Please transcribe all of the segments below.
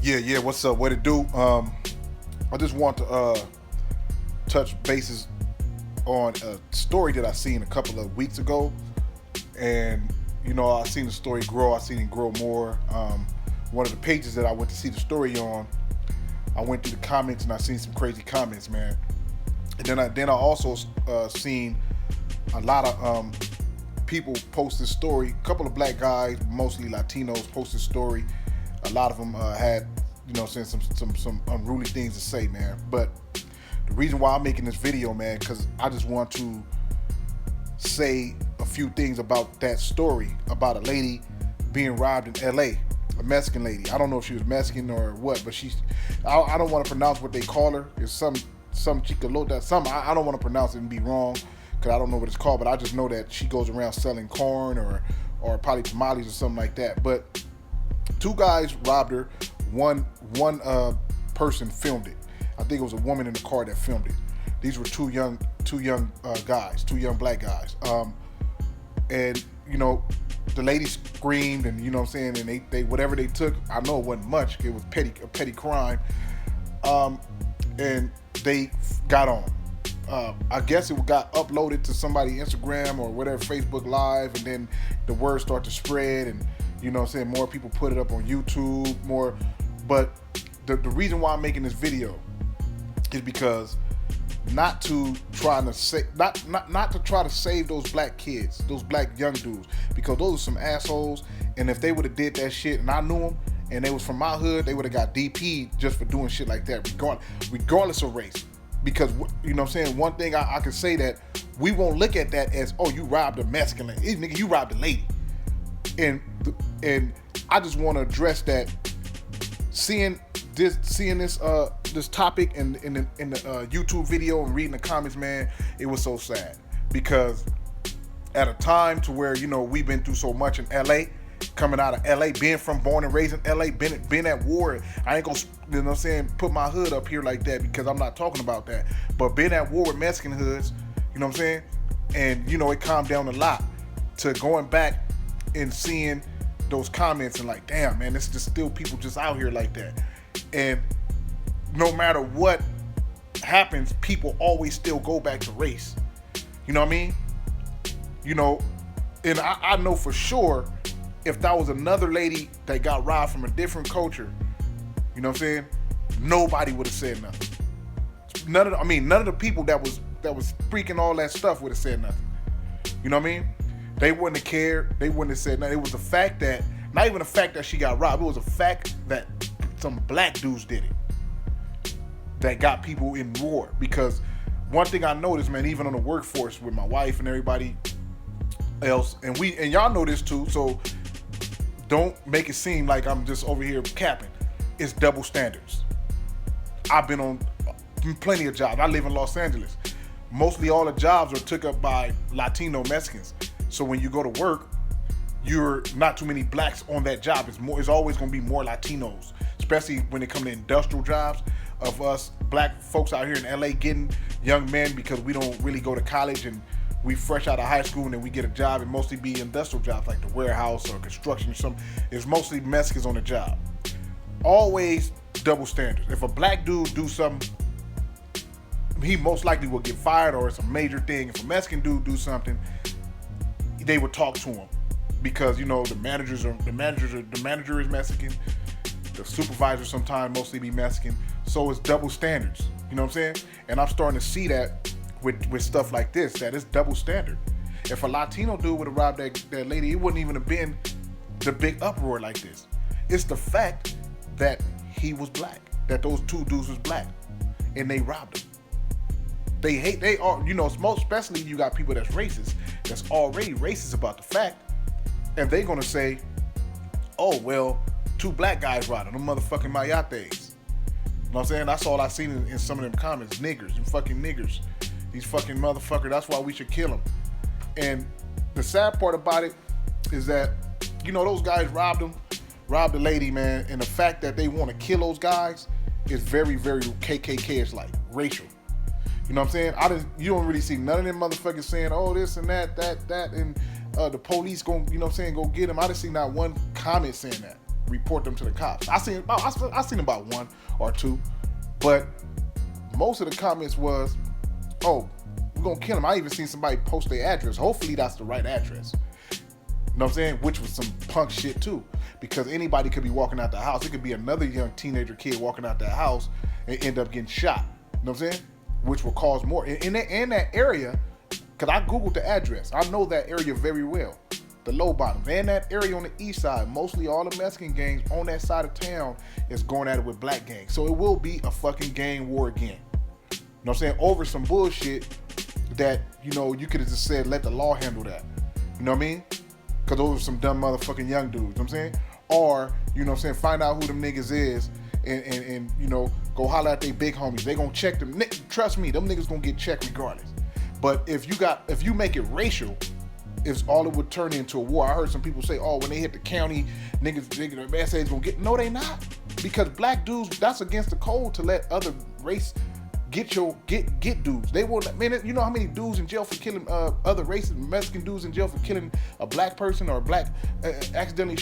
Yeah, what's up? What it do? I just want to touch bases on a story that I seen a couple of weeks ago, and I seen the story grow. I seen it grow more. One of the pages that I went to see the story on, I went through the comments and I seen some crazy comments, man. And then I also seen a lot of people post this story. A couple of black guys, mostly Latinos, post this story. A lot of them had, saying some unruly things to say, man. But the reason why I'm making this video, man, because I just want to say a few things about that story about a lady being robbed in LA, a Mexican lady. I don't know if she was Mexican or what, but I don't want to pronounce what they call her. It's some chicalota, I don't want to pronounce it and be wrong because I don't know what it's called, but I just know that she goes around selling corn or probably tamales or something like that. But two guys robbed her. One person filmed it. I think it was a woman in the car that filmed it. These were two young guys, two young black guys. And the lady screamed, and and they whatever they took, I know it wasn't much. It was a petty crime. And they got on. I guess it got uploaded to somebody's Instagram or whatever, Facebook Live, and then the word started to spread, and more people put it up on YouTube, more. But the reason why I'm making this video is because not to try to save those black kids, those black young dudes, because those are some assholes. And if they would have did that shit and I knew them and they was from my hood, they would have got DP'd just for doing shit like that, regardless of race. Because one thing I can say that we won't look at that as, oh, you robbed a Mexican lady, nigga, you robbed a lady. And I just want to address that. Seeing this topic in the YouTube video and reading the comments, man, it was so sad. Because at a time to where we've been through so much in LA, coming out of LA, being born and raised in LA, been at war. I ain't gonna put my hood up here like that because I'm not talking about that. But been at war with Mexican hoods, and it calmed down a lot to going back and seeing those comments and like, damn, man, it's just still people just out here like that. And no matter what happens, people always still go back to race. You know what I mean? And I know for sure if that was another lady that got robbed from a different culture, nobody would have said nothing. None of the people that was freaking all that stuff would have said nothing. You know what I mean? They wouldn't have cared. They wouldn't have said nothing. It was the fact that, not even the fact that she got robbed, it was a fact that some black dudes did it that got people in war. Because one thing I noticed, man, even on the workforce with my wife and everybody else, and y'all know this too, so don't make it seem like I'm just over here capping. It's double standards. I've been on plenty of jobs. I live in Los Angeles. Mostly all the jobs are took up by Latino Mexicans. So when you go to work, you're not too many blacks on that job. It's always going to be more Latinos, especially when it comes to industrial jobs of us black folks out here in LA getting young men, because we don't really go to college and we fresh out of high school and then we get a job and mostly be industrial jobs like the warehouse or construction or something. It's mostly Mexicans on the job. Always double standards. If a black dude do something, he most likely will get fired or it's a major thing. If a Mexican dude do something, they would talk to him because the manager is Mexican. The supervisor sometimes mostly be Mexican. So it's double standards. You know what I'm saying? And I'm starting to see that with stuff like this, that it's double standard. If a Latino dude would have robbed that lady, it wouldn't even have been the big uproar like this. It's the fact that he was black, that those two dudes was black, and they robbed him. They are, especially you got people that's racist, that's already racist about the fact, and they gonna say, oh, well, two black guys robbed them motherfucking mayates. You know what I'm saying? That's all I seen in some of them comments. Niggers, you fucking niggers. These fucking motherfuckers, that's why we should kill them. And the sad part about it is that, those guys robbed the lady, man, and the fact that they want to kill those guys is very, very KKK-ish, like racial. You know what I'm saying? You don't really see none of them motherfuckers saying, oh, this and that, and the police go get him. I didn't see not one comment saying that. report them to the cops. I seen about one or two, but most of the comments was, "Oh, we're gonna kill him." I even seen somebody post their address. Hopefully that's the right address. You know what I'm saying? Which was some punk shit too, because anybody could be walking out the house. It could be another young teenager kid walking out that house and end up getting shot. You know what I'm saying? Which will cause more in that area. Cause I googled the address. I know that area very well. The low bottoms and that area on the east side. Mostly all the Mexican gangs on that side of town is going at it with black gangs. So it will be a fucking gang war again. You know what I'm saying? Over some bullshit that, you know, you could have just said, let the law handle that. You know what I mean? Cause those are some dumb motherfucking young dudes. You know what I'm saying? Or, you know what I'm saying, find out who them niggas is and you know, go holler at they big homies. They gonna check them. Trust me, them niggas gonna get checked regardless. But if you make it racial, it's all it would turn into a war. I heard some people say, "Oh, when they hit the county, niggas, the SA's gonna get." No, they not, because black dudes, that's against the code to let other race get dudes. They will. Man, you know how many dudes in jail for killing other races? Mexican dudes in jail for killing a black person, or a black accidentally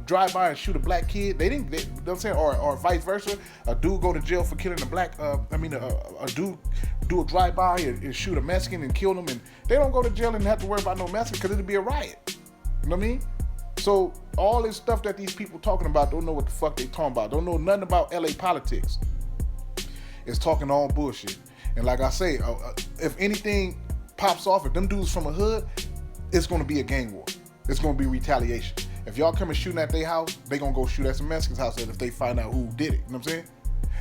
drive by and shoot a black kid. You know what I'm saying? Or vice versa. A dude go to jail for killing a black. A dude do a drive by and shoot a Mexican and kill them, and they don't go to jail and have to worry about no Mexican because it'd be a riot. You know what I mean? So all this stuff that these people talking about don't know what the fuck they talking about. Don't know nothing about LA politics. It's talking all bullshit. And like I say, if anything pops off, if them dudes from a hood, it's going to be a gang war. It's going to be retaliation. If y'all come and shooting at their house, they going to go shoot at some Mexican's house if they find out who did it. You know what I'm saying?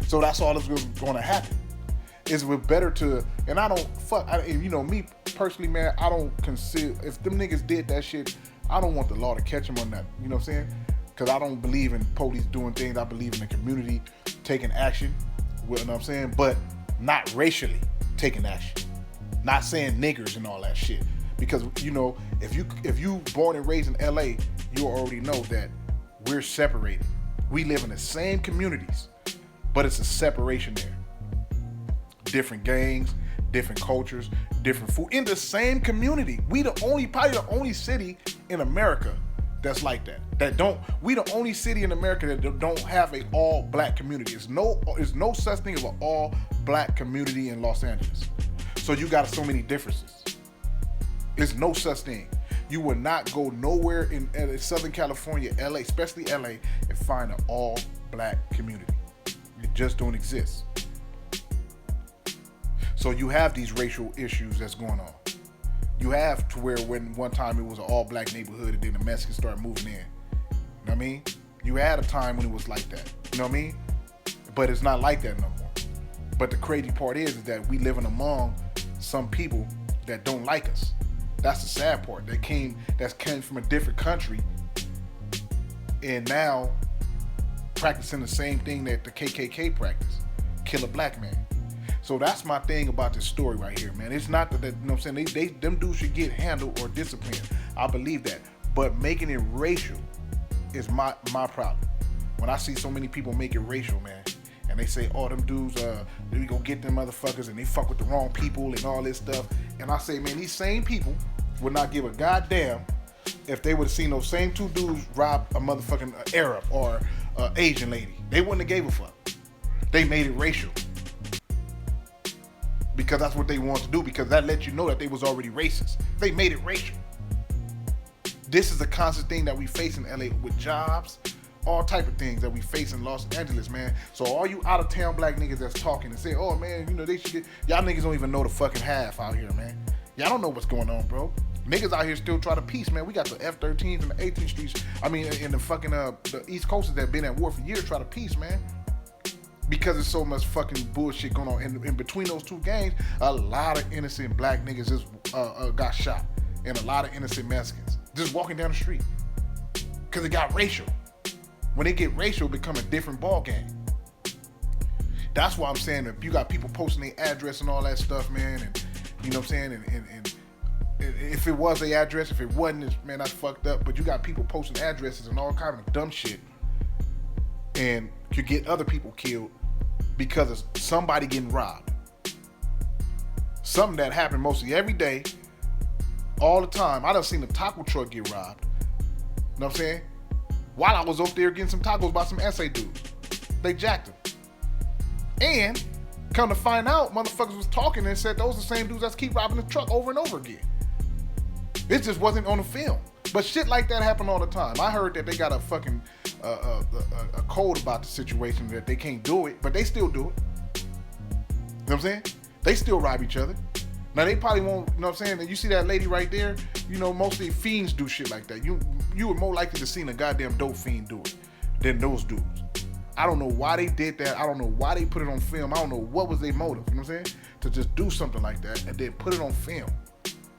So that's all that's going to happen. It's better to, and I don't, you know, me personally, man, I don't consider, if them niggas did that shit, I don't want the law to catch them on that. You know what I'm saying? Because I don't believe in police doing things. I believe in the community taking action. You know what I'm saying? But not racially taking action. Not saying niggers and all that shit. Because, you know, if you born and raised in LA, you already know that we're separated. We live in the same communities, but it's a separation there. Different gangs, different cultures, different food in the same community. We probably the only city in America that's like that. We the only city in America that don't have a all black community. There's no such thing as an all black community in Los Angeles. So you got so many differences. There's no such thing. You will not go nowhere in Southern California, LA, especially LA, and find an all black community. It just don't exist. So you have these racial issues that's going on. You have to where when one time it was an all black neighborhood and then the Mexicans started moving in. You know what I mean? You had a time when it was like that. You know what I mean? But it's not like that no more. But the crazy part is that we living among some people that don't like us. That's the sad part. That came from a different country and now practicing the same thing that the KKK practice. Kill a black man. So that's my thing about this story right here, man. It's not that, you know what I'm saying, them dudes should get handled or disciplined. I believe that. But making it racial is my problem. When I see so many people make it racial, man, and they say, oh, them dudes, we go get them motherfuckers and they fuck with the wrong people and all this stuff. And I say, man, these same people would not give a goddamn if they would have seen those same two dudes rob a motherfucking Arab or Asian lady. They wouldn't have gave a fuck. They made it racial. Because that's what they want to do, because that lets you know that they was already racist. They made it racial. This is a constant thing that we face in LA with jobs, all type of things that we face in Los Angeles, man. So all you out of town black niggas that's talking and say, oh man, you know, they should get, y'all niggas don't even know the fucking half out here, man. Y'all don't know what's going on, bro. Niggas out here still try to peace, man. We got the F-13s and the 18th streets, in the fucking, the East Coasters that been at war for years try to peace, man. Because there's so much fucking bullshit going on. And in between those two gangs, a lot of innocent black niggas just got shot. And a lot of innocent Mexicans just walking down the street. Because it got racial. When it get racial, it become a different ball game. That's why I'm saying that you got people posting their address and all that stuff, man. And you know what I'm saying? And if it was their address, if it wasn't, man, that's fucked up. But you got people posting addresses and all kind of dumb shit. And could get other people killed because of somebody getting robbed. Something that happened mostly every day, all the time. I done seen a taco truck get robbed. You know what I'm saying? while I was up there getting some tacos by some SA dudes. They jacked him. And come to find out, motherfuckers was talking and said those are the same dudes that keep robbing the truck over and over again. It just wasn't on the film. But shit like that happen all the time. I heard that they got a fucking a code about the situation that they can't do it, but they still do it. You know what I'm saying? They still rob each other. Now they probably won't, you know what I'm saying? And you see that lady right there, you know, mostly fiends do shit like that. You were more likely to see a goddamn dope fiend do it than those dudes. I don't know why they did that. I don't know why they put it on film. I don't know what was their motive, you know what I'm saying? To just do something like that and then put it on film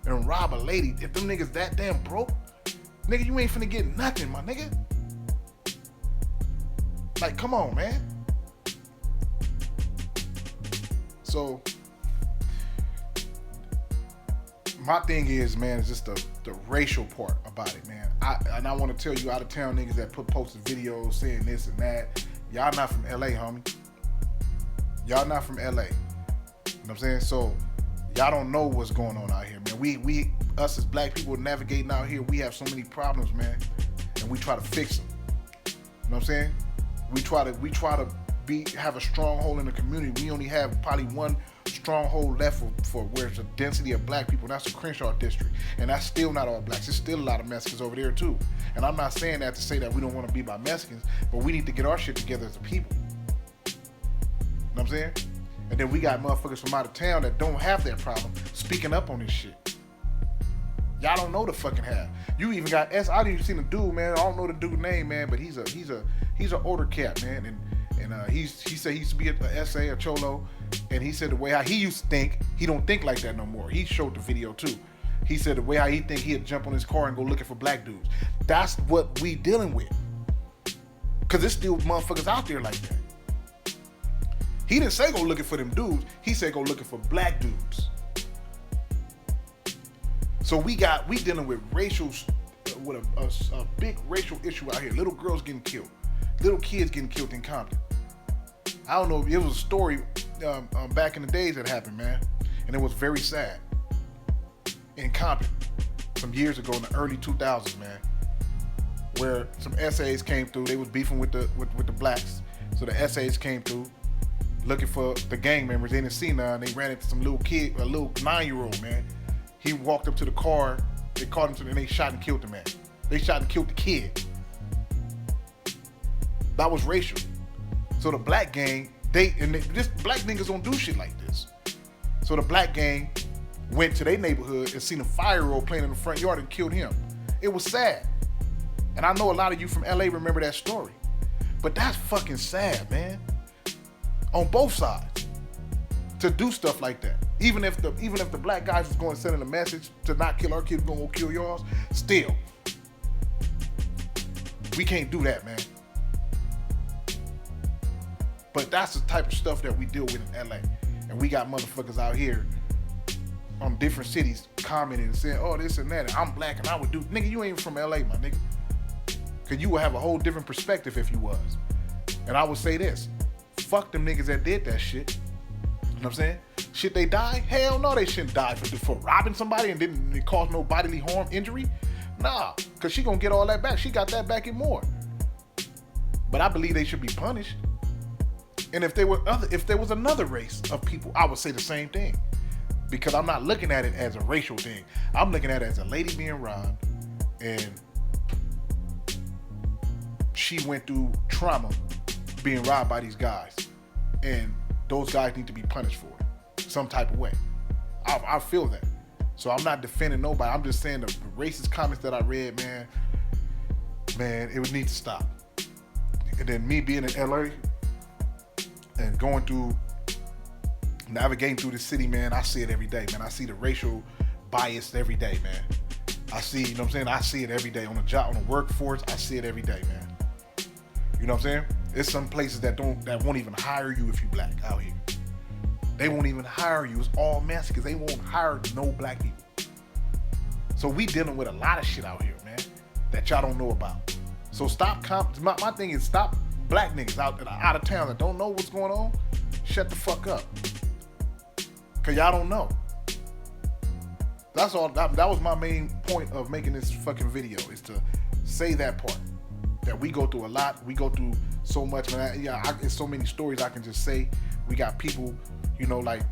and rob a lady. If them niggas that damn broke, nigga, you ain't finna get nothing, my nigga. Like, come on, man. So, my thing is, man, is just the racial part about it, man. I want to tell you out of town niggas that posted videos saying this and that. Y'all not from LA, homie. Y'all not from LA. You know what I'm saying? So, y'all don't know what's going on out here, man. We us as black people navigating out here, we have so many problems, man. And we try to fix them. You know what I'm saying? We try to have a stronghold in the community. We only have probably one stronghold left for where it's a density of black people, and that's the Crenshaw district. And that's still not all blacks. There's still a lot of Mexicans over there too. And I'm not saying that to say that we don't want to be by Mexicans, but we need to get our shit together as a people. You know what I'm saying? And then we got motherfuckers from out of town that don't have that problem speaking up on this shit. Y'all don't know the fucking half. You even got I didn't even see the dude, man. I don't know the dude's name, man, but he's an older cat, man, and he said he used to be a SA, a cholo, and he said the way how he used to think, he don't think like that no more. He showed the video too. He said the way how he think he'd jump on his car and go looking for black dudes. That's what we dealing with. Cause there's still motherfuckers out there like that. He didn't say go looking for them dudes. He said go looking for black dudes. So we dealing with with a big racial issue out here. Little girls getting killed. Little kids getting killed in Compton. I don't know, it was a story back in the days that happened, man. And it was very sad. In Compton, some years ago in the early 2000s, man. Where some SAs came through, they was beefing with the blacks. So the SAs came through looking for the gang members. They didn't see none. They ran into some little kid, a little 9-year-old, man. He walked up to the car, they caught him and they shot and killed the man. They shot and killed the kid. That was racial. So the black gang, this black niggas don't do shit like this. So the black gang went to their neighborhood and seen a 5-year-old playing in the front yard and killed him. It was sad. And I know a lot of you from LA remember that story. But that's fucking sad, man. On both sides. To do stuff like that. Even if the black guys was going to send in a message to not kill our kids, we're going to go kill yours, still. We can't do that, man. But that's the type of stuff that we deal with in LA. And we got motherfuckers out here on different cities commenting and saying, oh, this and that, and I'm black and I would do. Nigga, you ain't from LA, my nigga. Cause you would have a whole different perspective if you was. And I would say this, fuck them niggas that did that shit. You know what I'm saying? Should they die? Hell no, they shouldn't die for robbing somebody and didn't cause no bodily harm, injury. Nah, cause she gonna get all that back. She got that back and more. But I believe they should be punished. And if there was another race of people, I would say the same thing. Because I'm not looking at it as a racial thing. I'm looking at it as a lady being robbed and she went through trauma being robbed by these guys. And those guys need to be punished for it some type of way. I feel that. So I'm not defending nobody. I'm just saying the racist comments that I read, man, it would need to stop. And then me being in LA and navigating through the city, man, I see it every day, man. I see the racial bias every day, man. I see, you know what I'm saying? I see it every day on the job, on the workforce. I see it every day, man. You know what I'm saying? There's some places that won't even hire you if you black out here. They won't even hire you. It's all Mexicans. They won't hire no black people. So we dealing with a lot of shit out here, man, that y'all don't know about. So stop. My thing is stop black niggas out of town that don't know what's going on. Shut the fuck up. Cause y'all don't know. That's all. That was my main point of making this fucking video, is to say that part. that we go through a lot. We go through so much, man. It's so many stories I can just say. We got people, like